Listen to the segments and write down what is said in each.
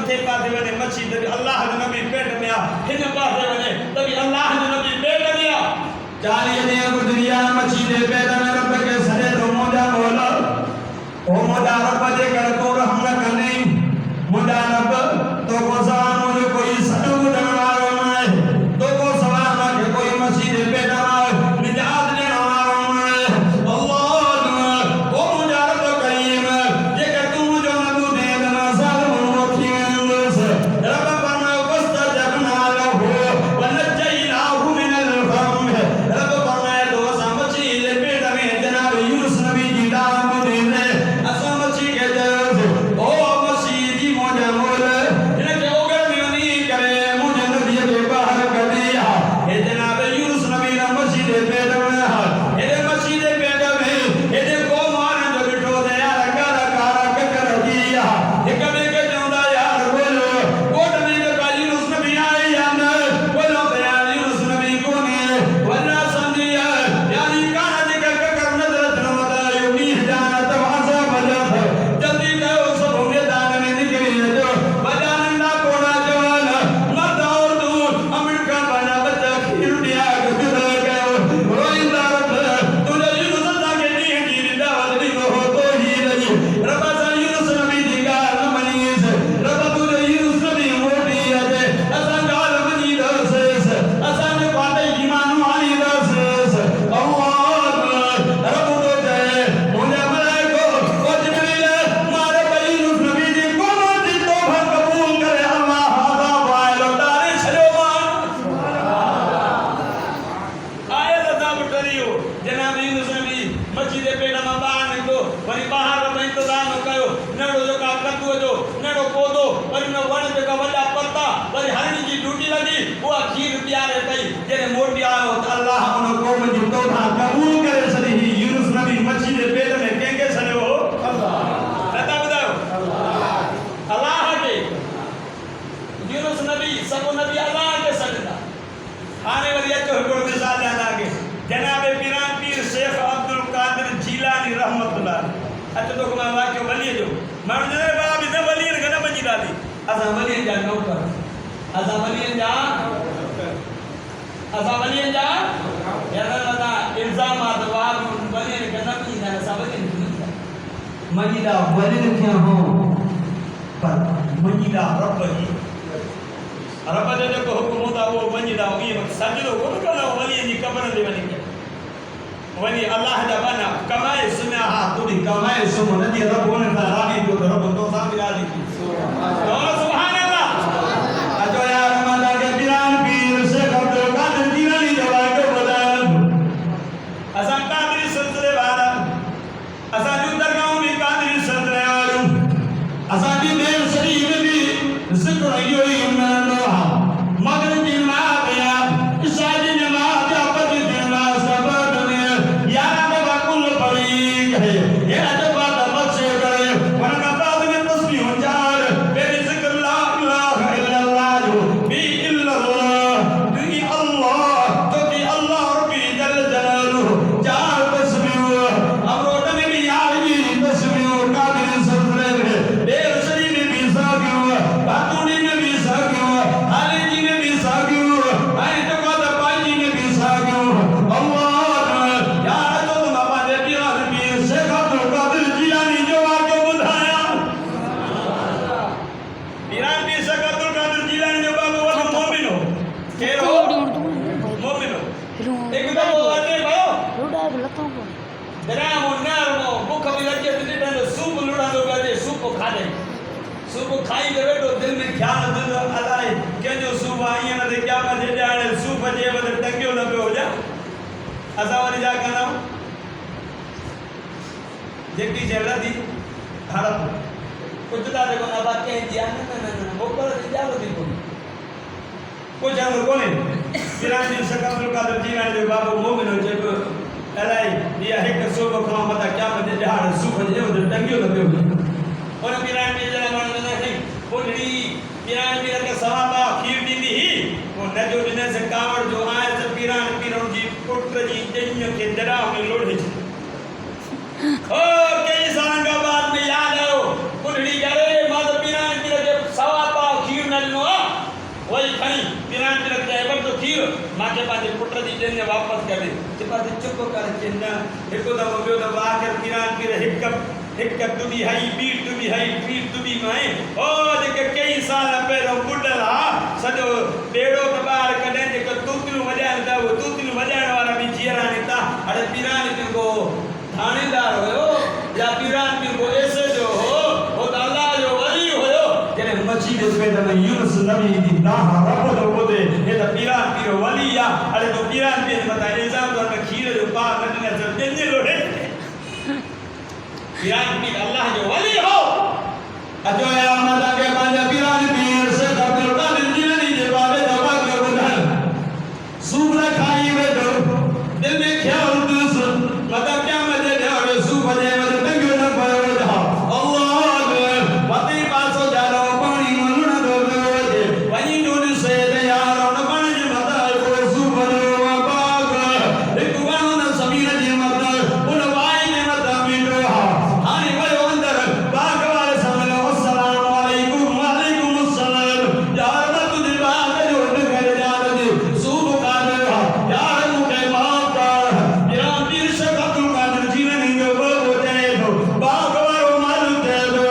मथे पासे वने मच्छी तभी अल्लाह जो नबी पेट में आ हिन पासे वने तभी अल्लाह जो नबी पेट में आ चाली ने दुनिया मच्छी दे पेट में रब के सरे तो मोजा बोला ओ मोजा रब दे कर तो रहम न करनी मोजा रब तो को सवाल मुझे कोई सदु डरवारो ना तो को सवाल ना के कोई मच्छी दे पेट में निजात ने मजीदा वली लिखे हो पर मजीदा रब जी रब जो जो हुक्म होता वो मजीदा ये सजदो को कला वली जी कब्र दे वली अल्लाह जा बना कमाए सुना हा तुड़ी कमाए सुन नदी रब ने रानी जो रब तो साबिरा दी सुभान अल्लाह अजो यार माता के पीरान पीर से अब्दुल कादिर जीलानी जवाब को बता असा कादिर सिलसिले वाला असा जो दरगाह में कादिर सिलसिले वाला असा की देव शरीफ में भी जिक्र यो ही मनो मगर की मां गया इसाजी ने मां जा पर दिन ला सब दुनिया यार बाबा कुल परी है ये अजब बात मत से करे वरना बाद में तस्बीह जार मेरी जिक्र ला इलाहा इल्लल्लाह जो भी इल्लल्लाह भी अल्लाह तो भी अल्लाह रब्बी जल जलालुहु जार तस्बीह अब रोड में भी यार जी तस्बीह कादिर सिलसिले में देव शरीफ में भी सागियो बातूनी में भी सागियो हाली जी में भी सागियो आई तो का पाजी में भी सागियो अल्लाह यार तो बाबा दे दिया पीर शेख अब्दुल कादिर जिलानी जो आके बुधाया पीरान पीर शेख अब्दुल कादिर जिलानी जो बाबा वो मोमिन हो केरो मोमिन हो एक तो वो आने भायो रूडा लखों को दरा मुन्नार मो भूख भी लगे तो ने सूप लुड़ा दो गए सूप खा दे सूप खाई दे तो दिल में ख्याल दिल अलाए के जो सूप आई न दे क्या मजे जाने सूप जे बदे टंगियो न हो जा असा वाली जा का नाम जेकी जेला दी हड़प कुछ दा देखो ना बात के दिया ना वो पर जालो दी को जानो कोने पीरान जी शेख अब्दुल कादिर जिलानी जो बाबू मोमिन हो जे अलाई ये है कि सूप खा मत क्या मजे जाने सूप जे बदे टंगियो न हो और पीरान पीर जरा मन नहीं पुंडरी पीरान पीर के सवाबा खीर दीदी ही वो न जो दिन से कावड़ जो आए से पीरान पीरों जी पुत्र जी जन्य के दरा में लोढ़े ओ कई साल का बाद में याद आयो पुंडरी करे मत पीरान पीर के सवाबा सुबह कर चिन्ना हिकु दफ़ो ॿियो दफ़ो आख़िर पीरान पीर हिक तुबी हई ॿी तुबी हई टी तुबी माए ओ जेके कई साल पहिरियों ॿुॾल हा सॼो ॿेड़ो त ॿाहिरि कढे जेके तूतियूं वॼाइनि था उहे तूतियूं वॼाइण वारा बि जीअराइनि था हाणे पीरान पीर को थाणेदार हुयो या पीरान पीर को ऐसे जो हो त अल्लाह जो वली हुयो जॾहिं मच्छी जे पेट में यूनुस नबी जी दाह रब जो ॿुधे हे त पीरान पीर वली आहे हाणे तूं पीरान पीर मथां इल्ज़ाम थो हण खीर जो पाउ न ॾिनई त ॿिनि जो हेठि पीरान पीर अल्लाह जो वली हो अचो या माता के पंहिंजा पीरान पीर से अब्दुल कादिर जिलानी जे बारे में बात ॿुधायो सूब न खाई वेठो दिल में ख्याल दुस मतलब क्या मजे ॾियो सूब जे वजह तंगियो न पयो अल्लाह वती पासो जानो पाणी मलण दो वजे वनी डोन से यार न बण जे मथा को सूब जो बाग एक वणो न समीर जे मथा उन वाई जे मथा मीठो हा हाणे वयो अंदर बाग वाले सामने अस्सलाम वालेकुम अस्सलाम यार तुझे बाग जो घर यार जी सूब कादर यार मुके माफ कर या पीर से अब्दुल कादिर जीवन जो वो दे दो बाग वारो माल दे दो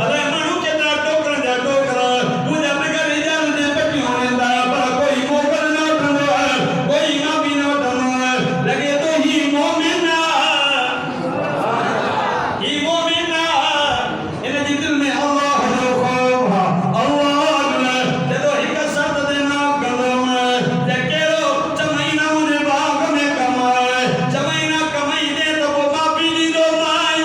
अरे मनु के ता टोकरा जा टोकरा मुझे बगैर इजाजत दे पटियों वेंदा पर कोई मोकल न उठंदो है कोई ना भी न उठंदो है लगे तो ही मोमिन इन जी दिल में अल्लाह जो खौफ अल्लाह जदो हिक शर्त दे ना कदम जे केरो चमैना मुझे बाग में कमाए चमैना कमाई दे तो वो माफी दी दो माई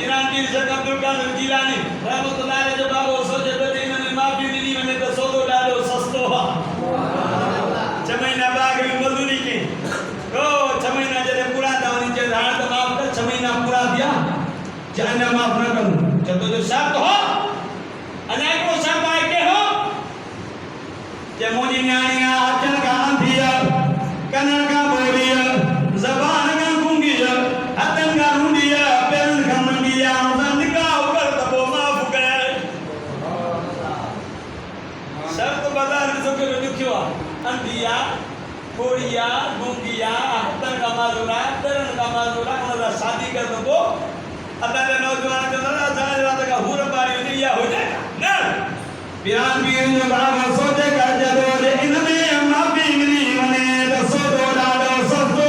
ईरान पीर शेख अब्दुल कादिर जिलानी रहमतुल्लाह अलैह जो बाबो सोचे तो इन्होंने माफी दी मैंने तो सौदो डालो सस्तो हा चमैना बाग में मजदूरी की ओ चमैना जदे पूरा दावनी जे हां तो माफ कर चमैना पूरा दिया जाने माफ न करूं जब तो जो शर्त हो अने को शर्त आए के हो जे मुझी न्याणिया अचन का अंधिया कनन का बोलिया जबान का गुंगिया हथन का रुंडिया पैरन का मंडिया उसन का ऊपर तबो माफ करे शर्त बता सो के दुखियो अंधिया कोड़िया गुंगिया हथन का माजूरा पैरन का माजूरा उनका शादी कर दो अतः नौजवान के नजर जाने वाला का हुर बारी दिया हो जाएगा ना पीरान पीर जो बाग सोचे कर जदो रे इनमें माफी मिली मने तो सोदो डालो सस्तो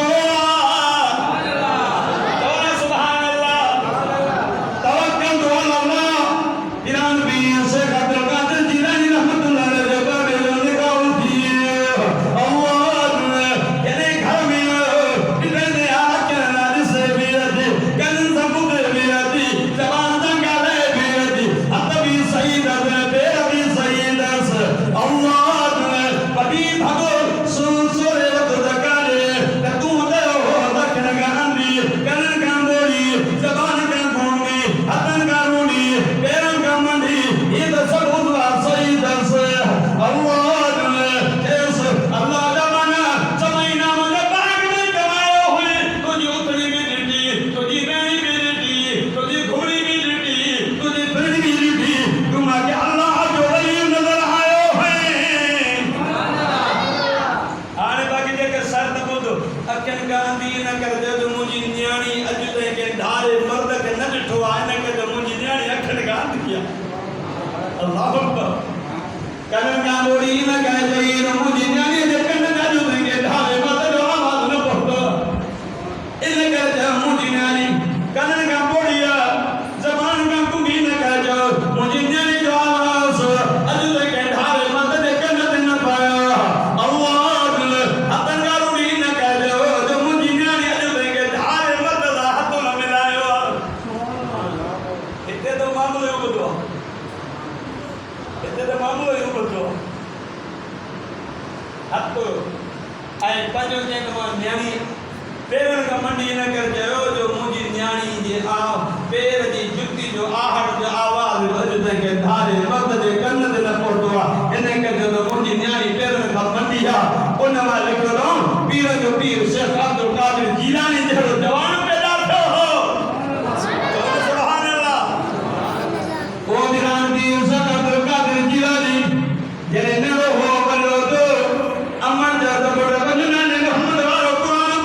सुभान अल्लाह तवक्कल तो अल्लाह पीरान पीर से अब्दुल कादिर जिलानी रहमतुल्लाह अलैह जो बाबे जो निकाल दिए अल्लाह कहने घर में इतने आके नारी से भी रहते कल सब जबान तंगा ले बेरती अतबी सईद दे बेरती सईद अल्लाह पति भगो सुरे वक्त दकाले तू दे हो दखन का अंधी कन का बोली जबान का घोंगी हथन का रूनी पैरन का मंडी ये तो सब हुआ सईद अल्लाह जमाना चमैना मुझे बाग में कमाए हुए तुझे उतरी भी दी तुझी बेड़ी भी दी तुझी घोड़ी भी दी तुझी फिरनी भी दी तुम आके अल्लाह जो वली नजर आयो है आने बाकी देखे शर्त बुध अकन का अंधी न कर दे तो मुझी न्याणी अज ते के धारे मर्द के न ॾिठो आहे न के तो मुझी न्याणी अखन का अंधी किया अल्लाह अकबर कन का बोड़ी न कह जई न मुझी न्याणी जे कन का जो के धारे मर्द जो आवाज न पड़तो इन कर जा मुझी न्याणी कन का बोड़िया जबान का कुंगी न कह जो मुझी न्याणी जो आवाज अज ते के धारे मर्द जे कन न पाया अल्लाह हथन का रूड़ी न कह जो जो मुझी न्याणी अज ते के धारे मर्द दा हथ न मिलायो इते तो मामलो बुधो इते तो मामलो बुधो हथ आई पंजो जे तो न्याणी पैरन का मंडी न कर जयो जो मुझी न्याणी जे आ पैर जी जुती जो आहट जो आवाज अज ते के धारे मर्द जे कन ते न पड़तो इन के जो मुझी न्याणी पैरन का मंडी आ उन मा लिखो पीर जो पीर शेख अब्दुल कादिर जिलानी जड़ो जवान पैदा थो हो सुभान अल्लाह ओ पीरान पीर शेख अब्दुल कादिर जिलानी जने न हो बलो तो अमन जा तो बड़ा बजना ने मोहम्मद वारो कुरान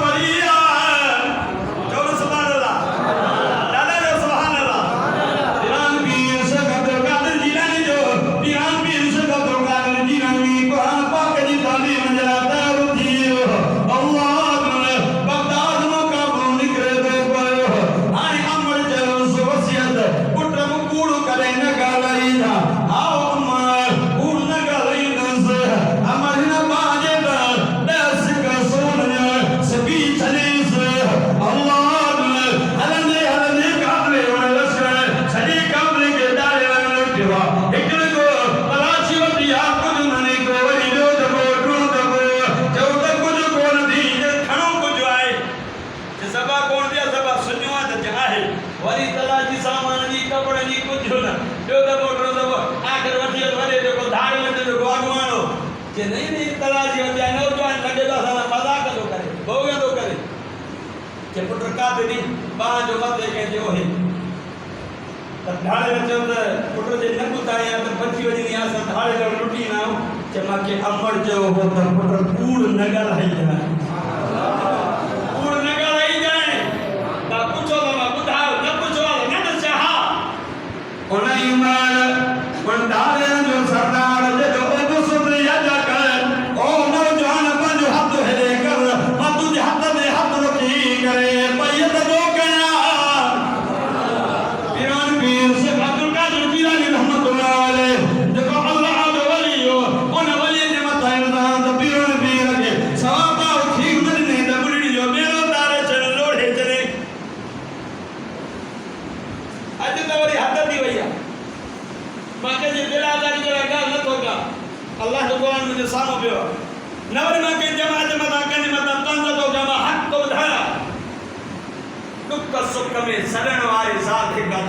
कि नहीं तलाशी हो जाए नौजवान लगे तो असां मज़ाक थो करे भोग थो करे कि पुट काथे दी बाह जो मथे कंहिंजे ओहे त ढाले अचो त पुट जे नंग ताईं त बची वञी असां ढाले करे लुटी न आऊं कि मूंखे अमर चयो हो त पुट कूड़ न ॻाल्हाई जाए कूड़ न ॻाल्हाई जाए त पुछो त मां ॿुधायो न पुछो न ॾिसां हा उन ईमान उन ढाले जो सरदार जो अल्लाह जो कुरान मुझे सामो पियो नवरी मां के जमात मता कने मता तंग तो जमा हक तो ॿुधाया दुख सुख में सड़ण वारे साथ हिकु